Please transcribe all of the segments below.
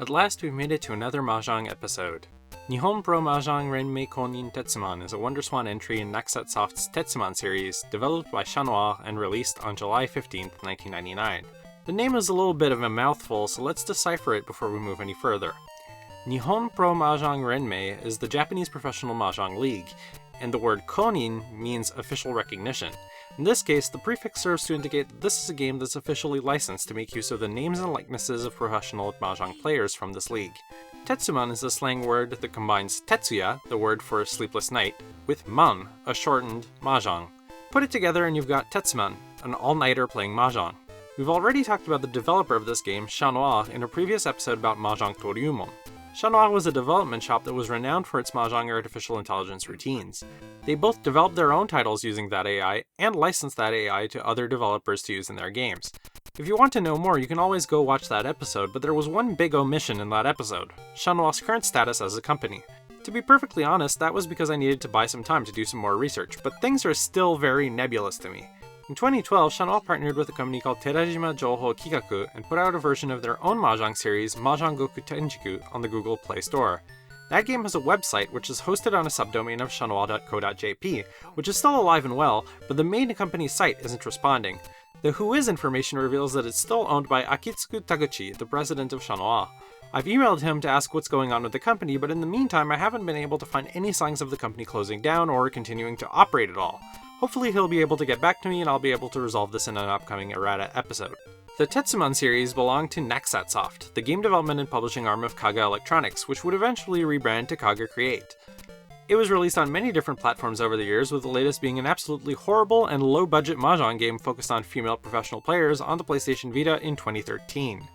At last we've made it to another Mahjong episode. Nihon pro Mahjong Renmei Kounin Tetsuman is a WonderSwan entry in Naxat Soft's Tetsuman series, developed by Noir and released on July 15, 1999. The name is a little bit of a mouthful, so let's decipher it before we move any further. Nihon pro Mahjong Renmei is the Japanese professional Mahjong league, and the word Kounin means official recognition. In this case, the prefix serves to indicate that this is a game that's officially licensed to make use of the names and likenesses of professional Mahjong players from this league. Tetsuman is a slang word that combines tetsuya, the word for sleepless night, with man, a shortened Mahjong. Put it together and you've got Tetsuman, an all-nighter playing Mahjong. We've already talked about the developer of this game, Noir, in a previous episode about Mahjong Toryumon. Noir was a development shop that was renowned for its Mahjong artificial intelligence routines. They both developed their own titles using that AI, and licensed that AI to other developers to use in their games. If you want to know more, you can always go watch that episode, but there was one big omission in that episode: Noir's current status as a company. To be perfectly honest, that was because I needed to buy some time to do some more research, but things are still very nebulous to me. In 2012, Noir partnered with a company called Terajima Jouhou Kikaku and put out a version of their own Mahjong series, Mahjong Goku Tenjiku, on the Google Play Store. That game has a website which is hosted on a subdomain of shanoir.co.jp, which is still alive and well, but the main company's site isn't responding. The Whois information reveals that it's still owned by Akitsugu Taguchi, the president of Noir. I've emailed him to ask what's going on with the company, but in the meantime I haven't been able to find any signs of the company closing down or continuing to operate at all. Hopefully he'll be able to get back to me and I'll be able to resolve this in an upcoming errata episode. The Tetsuman series belonged to Naxat Soft, the game development and publishing arm of Kaga Electronics, which would eventually rebrand to Kaga Create. It was released on many different platforms over the years, with the latest being an absolutely horrible and low-budget Mahjong game focused on female professional players on the PlayStation Vita in 2013.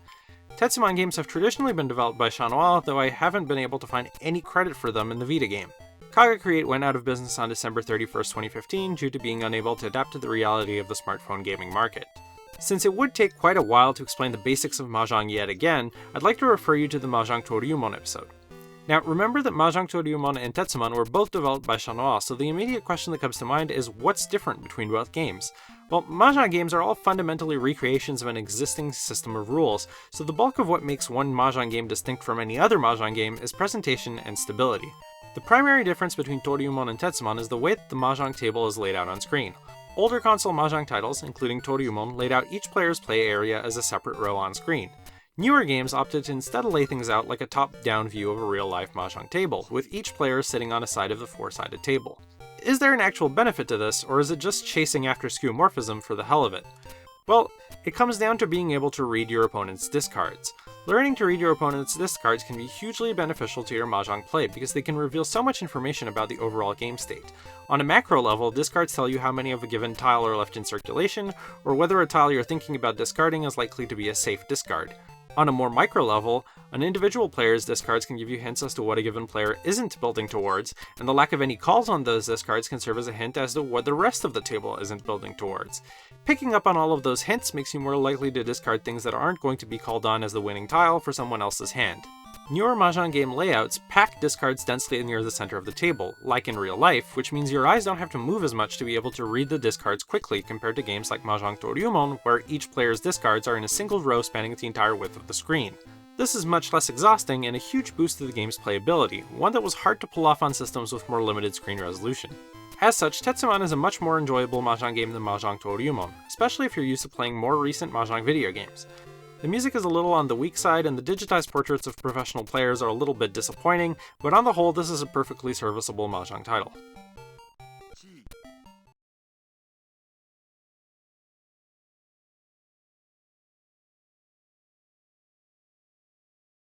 Tetsuman games have traditionally been developed by Noir, though I haven't been able to find any credit for them in the Vita game. Kaga Create went out of business on December 31st, 2015 due to being unable to adapt to the reality of the smartphone gaming market. Since it would take quite a while to explain the basics of Mahjong yet again, I'd like to refer you to the Mahjong Toryumon episode. Now, remember that Mahjong Toryumon and Tetsuman were both developed by Noir, so the immediate question that comes to mind is what's different between both games? Well, Mahjong games are all fundamentally recreations of an existing system of rules, so the bulk of what makes one Mahjong game distinct from any other Mahjong game is presentation and stability. The primary difference between Toryumon and Tetsuman is the way that the Mahjong table is laid out on screen. Older console Mahjong titles, including Toryumon, laid out each player's play area as a separate row on screen. Newer games opted to instead lay things out like a top-down view of a real-life Mahjong table, with each player sitting on a side of the four-sided table. Is there an actual benefit to this, or is it just chasing after skeuomorphism for the hell of it? Well, it comes down to being able to read your opponent's discards. Learning to read your opponent's discards can be hugely beneficial to your Mahjong play because they can reveal so much information about the overall game state. On a macro level, discards tell you how many of a given tile are left in circulation, or whether a tile you're thinking about discarding is likely to be a safe discard. On a more micro level, an individual player's discards can give you hints as to what a given player isn't building towards, and the lack of any calls on those discards can serve as a hint as to what the rest of the table isn't building towards. Picking up on all of those hints makes you more likely to discard things that aren't going to be called on as the winning tile for someone else's hand. Newer Mahjong game layouts pack discards densely near the center of the table, like in real life, which means your eyes don't have to move as much to be able to read the discards quickly compared to games like Mahjong Toryumon, where each player's discards are in a single row spanning the entire width of the screen. This is much less exhausting and a huge boost to the game's playability, one that was hard to pull off on systems with more limited screen resolution. As such, Tetsuman is a much more enjoyable Mahjong game than Mahjong Toryumon, especially if you're used to playing more recent Mahjong video games. The music is a little on the weak side, and the digitized portraits of professional players are a little bit disappointing, but on the whole, this is a perfectly serviceable Mahjong title.